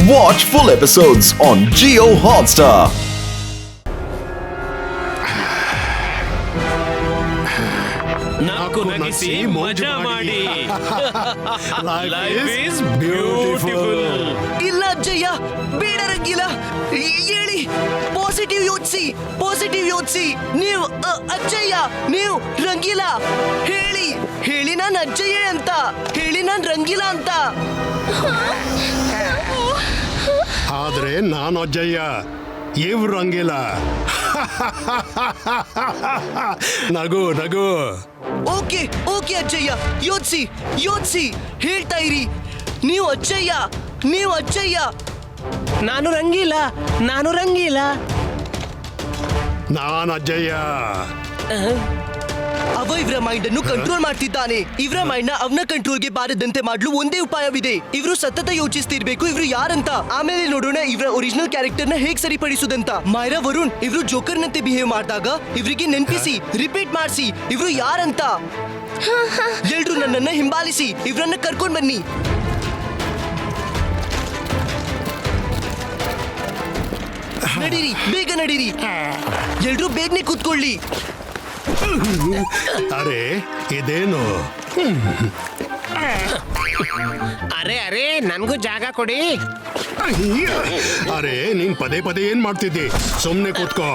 Watch full episodes on Jio Hotstar. ನಕ್ಕು ನಗಿಸಿ ಮಜಾ ಮಾಡಿ. Life is beautiful. ಇಲ್ಲ ಅಜ್ಜಯ್ಯ, ಬೇಡ ರಂಗಿಲ್ಲ, ಹೇಳಿ, ಪಾಸಿಟಿವ್ ಯೋಚಿಸಿ. ನೀವು ಅಜ್ಜಯ್ಯ, ನೀವು ರಂಗಿಲ್ಲ, ಹೇಳಿ ನಾನು ಅಜ್ಜಯ್ಯ ಅಂತ, ಹೇಳಿ ನಾನು ರಂಗಿಲ್ಲ ಅಂತ. ಆದ್ರೆ ನಾನು ಅಜ್ಜಯ್ಯ, ಇವ್ರು ರಂಗಿಲ್ಲ. ನಗು ನಗು. ಓಕೆ ಅಜ್ಜಯ್ಯ, ಯೋಚಿಸಿ ಹೇಳ್ತಾ ಇರಿ. ನೀವು ಅಜ್ಜಯ್ಯ. ನಾನು ರಂಗಿಲ್ಲ. ನಾನು ಅಜ್ಜಯ್ಯ. ಅವ ಇವರ ಮೈಂಡ್ ಅನ್ನು ಕಂಟ್ರೋಲ್ ಮಾಡ್ತಿದ್ದಾನೆ. ಇವರ ಮೈಂಡ್ ನ ಅವನ ಕಂಟ್ರೋಲ್ಗೆ ಬಾರದಂತೆ ಮಾಡಲು ಒಂದೇ ಉಪಾಯವಿದೆ. ಇವರು ಸತತ ಯೋಚಿಸ್ತಿರ್ಬೇಕು ಇವರು ಯಾರಂತ. ಆಮೇಲೆ ನೋಡೋಣ ಇವರ ಒರಿಜಿನಲ್ ಕ್ಯಾರೆಕ್ಟರ್ ನ ಹೇಗ್ ಸರಿಪಡಿಸುದಂತ. ಮೈರಾ, ವರುಣ್ ಇವರು ಜೋಕರ್ ನಂತೆ ಬಿಹೇವ್ ಮಾಡಿದಾಗ ಇವರಿಗೆ ನೆನಪಿಸಿ, ರಿಪೀಟ್ ಮಾಡಿಸಿ ಇವರು ಯಾರಂತ. ಎಲ್ರು ನನ್ನನ್ನ ಹಿಂಬಾಲಿಸಿ, ಇವರನ್ನ ಕರ್ಕೊಂಡ್ ಬನ್ನಿ. ನಡೀರಿ, ಬೇಗ ನಡೀರಿ. ಎಲ್ರು ಬೇಗನೆ ಕೂತ್ಕೊಳ್ಳಿ. ಅರೆ ಇದೇನು? ಅರೆ ನನ್ಗೂ ಜಾಗ ಕೊಡಿ. ಅರೆ ನೀನ್ ಪದೇ ಏನ್ ಮಾಡ್ತಿದ್ದಿ? ಸುಮ್ನೆ ಕೂತ್ಕೋ.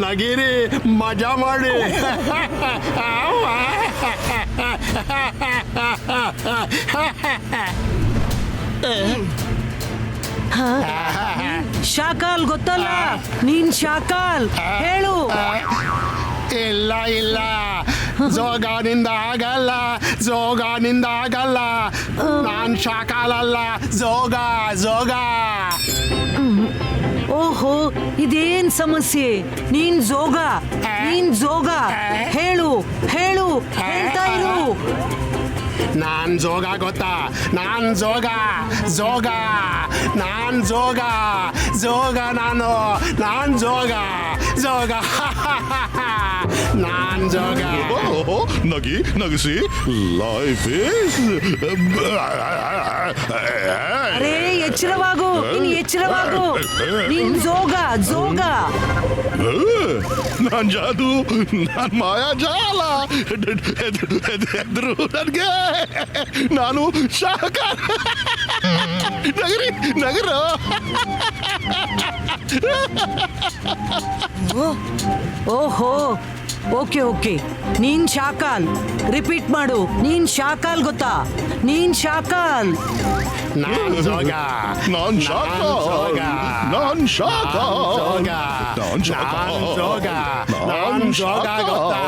ನಗೀರಿ ಮಜಾ ಮಾಡಿ. ಶಾಕಾಲ್ ಗೊತ್ತಲ್ಲ, ನೀನ್ ಶಾಕಾಲ್, ಹೇಳು. ಇಲ್ಲ ಜೋಗಾನಿಂದ ಆಗಲ್ಲ. ನಾನ್ ಶಾಕಾಲಲ್ಲ, ಜೋಗ. ಓಹೋ, ಇದೇನ್ ಸಮಸ್ಯೆ? ನೀನ್ ಜೋಗ. ಹೇಳು, ಹೇಳ್ತಾ ಇರು. ನಾನ್ ಜೋಗ ಗೊತ್ತಾ? ನಾನ್ ಜೋಗ ನಾನು ನಾನ್ ಜೋಗ. ನಾನ್ ಜೋಗ. ನಗಿಸಿ. Life is. ಅರೇ ಎಚ್ಚರವಾಗು, ನೀನ್ ಜೋಗ. ನಾನ್ ಜಾದು, ನಾನ್ ಮಾಯಾಜಾಲ. ಎದ್ರು ನನ್ಗೆ, ನಾನು ಶಾಖ. ನಗರ. ಓಹೋ, ಓಕೆ. ನೀನ್ ಶಾಕಾಲ್. ರಿಪೀಟ್ ಮಾಡು. ನೀನ್ ಶಾಕಾಲ್ ಗೊತ್ತಾ? ನೀನ್ ಶಾಕಾಲ್. ನಾನ್ ಜೋಗ. ನಾನ್ ಶಾಖ. ಗೊತ್ತಾ?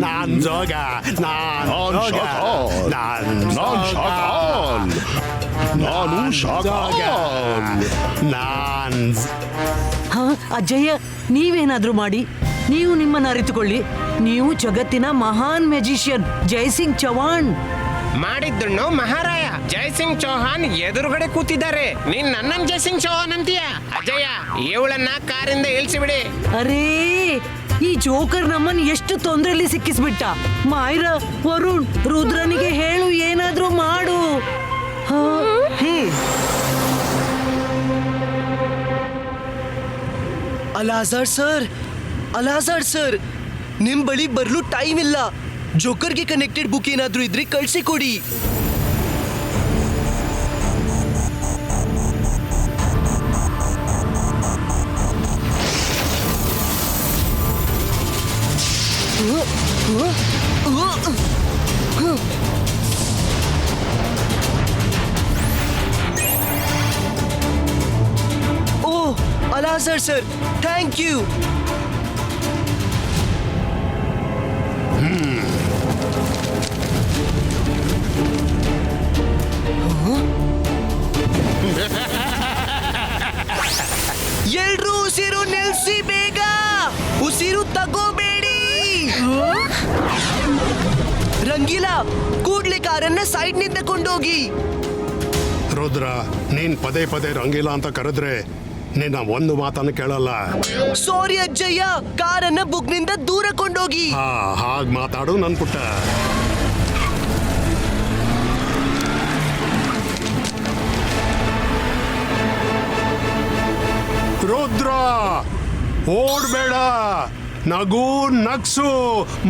ನಾನ್ ಜೋಗ. ನಾನು ಶಾಖ. ಅಜ್ಜಯ್ಯ, ನೀವೇನಾದ್ರೂ ಮಾಡಿ, ನೀವು ನಿಮ್ಮನ್ನ ಅರಿತುಕೊಳ್ಳಿ. ನೀವು ಜಗತ್ತಿನ ಮಹಾನ್ ಮ್ಯಾಜಿಷಿಯನ್ ಜೈಸಿಂಗ್ ಚೌಹಾಣ್. ಮಾಡಿದ್ದಣ್ಣು ಮಹಾರಾಯ ಜೈಸಿಂಗ್ ಚೌಹಾಣ್ ಎದುರುಗಡೆ ಕೂತಿದ್ದಾರೆ. ನೀನ್ ನನ್ನನ್ ಜೈಸಿಂಗ್ ಚೌಹಾಣ್ ಅಂತೀಯ? ಅಜಯ್ಯ, ಇವಳನ್ನ ಕಾರಿಂದ ಇಳಿಸಿಬಿಡಿ. ಅರೇ, ಈ ಜೋಕರ್ ನಮ್ಮನ್ನ ಎಷ್ಟು ತೊಂದರೆಯಲ್ಲಿ ಸಿಕ್ಕಿಸ್ಬಿಟ್ಟ. ಮಾಯ್ರಾ, ವರುಣ್, ರುದ್ರನಿಗೆ ಹೇಳು, ಏನಾದ್ರೂ ಮಾಡು. ಅಲಾಜಾರ್ ಸರ್, ನಿಮ್ ಬಳಿ ಬರ್ಲು ಟೈಮ್ ಇಲ್ಲ. ಜೋಕರ್ಗೆ ಕನೆಕ್ಟೆಡ್ ಬುಕ್ ಏನಾದ್ರೂ ಇದ್ರೆ ಕಳ್ಸಿ ಕೊಡಿ. ಓ, ಅಲಾಜಾರ್ ಸರ್, ಥ್ಯಾಂಕ್ ಯು. ಎಲ್ರೂ ಉಸಿರು ನಿಲ್ಸಿ, ಬೇಗ ಉಸಿರು ತಗೋಬೇಡಿ. ರಂಗೀಲಾ, ಕೂಡ್ಲೆ ಕಾರನ್ನ ಸೈಡ್ ನಿಂದ ಕೊಂಡೋಗಿ. ರುದ್ರ ನೀನ್ ಪದೇ ಪದೇ ರಂಗಿಲ್ಲ ಅಂತ ಕರೆದ್ರೆ ನಿನ್ನ ಒಂದು ಮಾತನ್ನು ಕೇಳಲ್ಲ. ಸಾರಿ ಅಜ್ಜಯ್ಯ, ಕಾರನ್ನ ಬುಗ್ನಿಂದ ದೂರ ಕೊಂಡೋಗಿ. ಹಾಗ್ ಮಾತಾಡು ನನ್ ಪುಟ್ಟ. ರುದ್ರ ಓಡ್ಬೇಡ, ನಗು ನಗ್ಸು,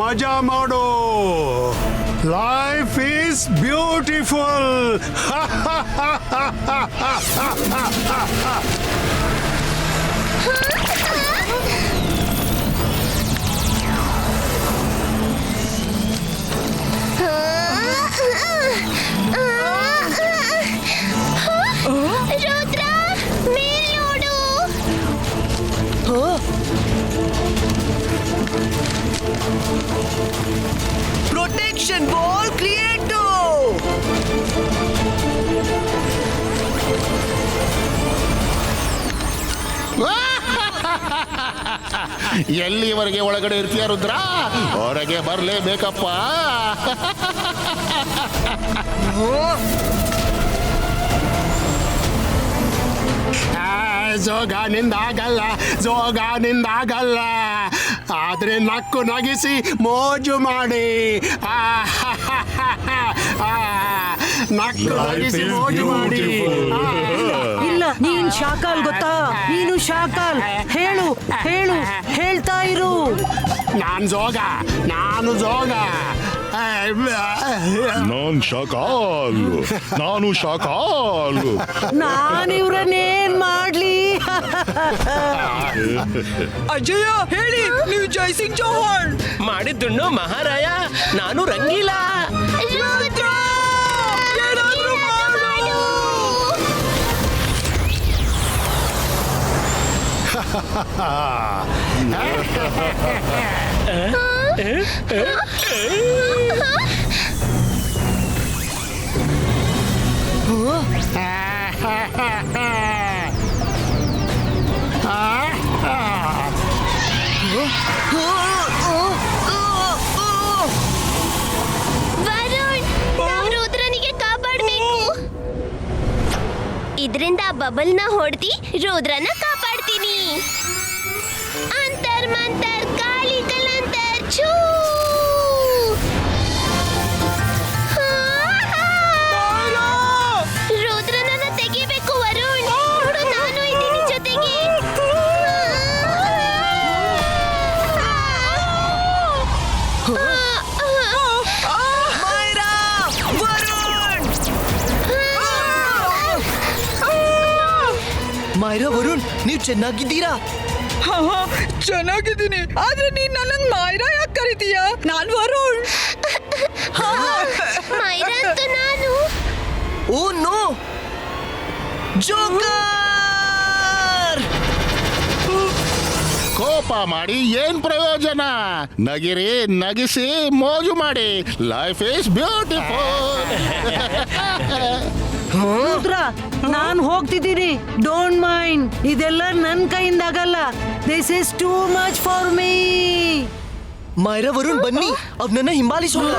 ಮಜಾ ಮಾಡು. Life is beautiful. ರುದ್ರ ಮೇಲ್ ನೋಡು. Protection ball create. ಎಲ್ಲಿವರೆಗೆ ಒಳಗಡೆ ಇರ್ತೀಯ ರುದ್ರ? ಹೊರಗೆ ಬರ್ಲೇಬೇಕಪ್ಪ. ಜೋಗ ನಿಂದಾಗಲ್ಲ, ಜೋಗ ನಿಂದಾಗಲ್ಲ. ಆದ್ರೆ ನಕ್ಕು ನಗಿಸಿ ಮೋಜು ಮಾಡಿ. ನಕ್ಕು ನಗಿಸಿ ಮೋಜು ಮಾಡಿ. ಇಲ್ಲ, ನೀನ್ ಶಾಕಾಲ್ ಗೊತ್ತಾ? ನೀನು ಶಾಕಾಲ್. ಹೇಳು ಹೇಳು, ಹೇಳ್ತಾ ಇರು. ನಾನು ಜೋಗ, ನಾನು ಜೋಗ. ನಾನ್ ಶಾಕಾಲ್, ನಾನು ಶಾಕಾಲ್. ನಾನಿವ್ರನ್ನೇನ್ ಮಾಡ್ಲಿ? ಅಜಯ ಹೇಳಿ, ನೀವು ಜೈಸಿಂಗ್ ಚೌಹಾಣ್. ಮಾಡಿದ್ದುಣ್ಣು ಮಹಾರಾಯ, ನಾನು ರಂಗೀಲ. ರುದ್ರ, ಏನಾದ್ರೂ ಮಾಡು. ವರುಣ್, ನಾವ್ ರುದ್ರನಿಗೆ ಕಾಪಾಡ್ಬೇಕು. ಇದ್ರಿಂದ ಬಬಲ್ನ ಹೊಡ್ದಿ ರುದ್ರನ ಕಾಪಾಡ್ತೀನಿ. ಅಂತರ್ ಮಂತರ್ ಕಾಳಿ ಕಲಂತರ್ ಛೂ. ರುದ್ರನನ್ನ ತೆಗಿಬೇಕು ವರುಣ್. ನೋಡು, ನಾನು ಇದ್ದೀನಿ ಜೊತೆಗೆ. ಮೈರಾ, ವರುಣ್. ಮೈರಾ, ವರುಣ್, ನೀವು ಚೆನ್ನಾಗಿದ್ದೀರಾ? ಚೆನ್ನಾಗಿದ್ದೀನಿ, ಆದ್ರೆ ನೀನ್ ನನಗ್ ಮಾಯ್ರಾ ಯಾಕೆ ಕರಿತೀಯ? ನಾನ್ ವರುಣ್. ಮೈರಾ ಅಂತೂ ನಾನು. Oh no, joker. ಕೋಪ ಮಾಡಿ ಏನ್ ಪ್ರಯೋಜನ? ನಗಿರಿ, ನಗಿಸಿ ಮೋಜು ಮಾಡಿ. Life is beautiful. ರುದ್ರ, ನಾನ್ ಹೋಗ್ತಿದ್ದೀನಿ. Don't mind. ಇದೆಲ್ಲ ನನ್ ಕೈಯಿಂದ ಆಗಲ್ಲ. This is too much for me. Myra, Varun ಬನ್ನಿ, ಅವನನ್ನ ಹಿಂಬಾಲಿಸೋಣ.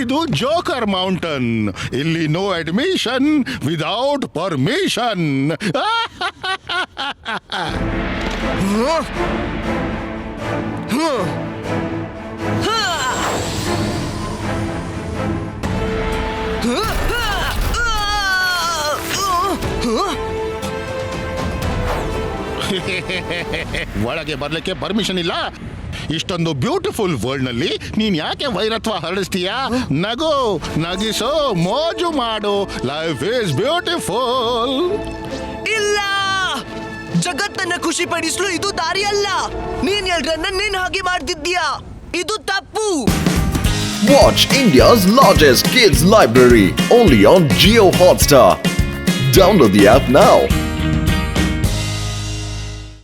ಇದು ಜೋಕರ್ ಮೌಂಟನ್. ಇಲ್ಲಿ ನೋ ಅಡ್ಮಿಷನ್ ವಿದೌಟ್ ಪರ್ಮಿಷನ್. ಒಳಗೆ ಬರ್ಲಿಕ್ಕೆ ಪರ್ಮಿಷನ್ ಇಲ್ಲ. ಇಷ್ಟೊಂದು ಬ್ಯೂಟಿಫುಲ್ ವರ್ಲ್ಡ್ ನಲ್ಲಿ ನೀನ್ ಯಾಕೆ ವೈರತ್ವ ಹರಡಿಸ್ತೀಯಾ? ನಗು, ನಗಿಸೋ, ಮೋಜು ಮಾಡು. Life is beautiful. ಇಲ್ಲ, ಜಗತ್ತನ್ನ ಖುಷಿ ಪಡಿಸಲು ಇದು ದಾರಿ ಅಲ್ಲ. ನೀನ್ ಎಲ್ರನ್ನ ನಿನ್ ಹಾಗೆ ಮಾಡ್ತಿದ್ದೀಯಾ. ಇದು ತಪ್ಪು. Watch India's largest kids library only on Jio Hotstar. Download the app now.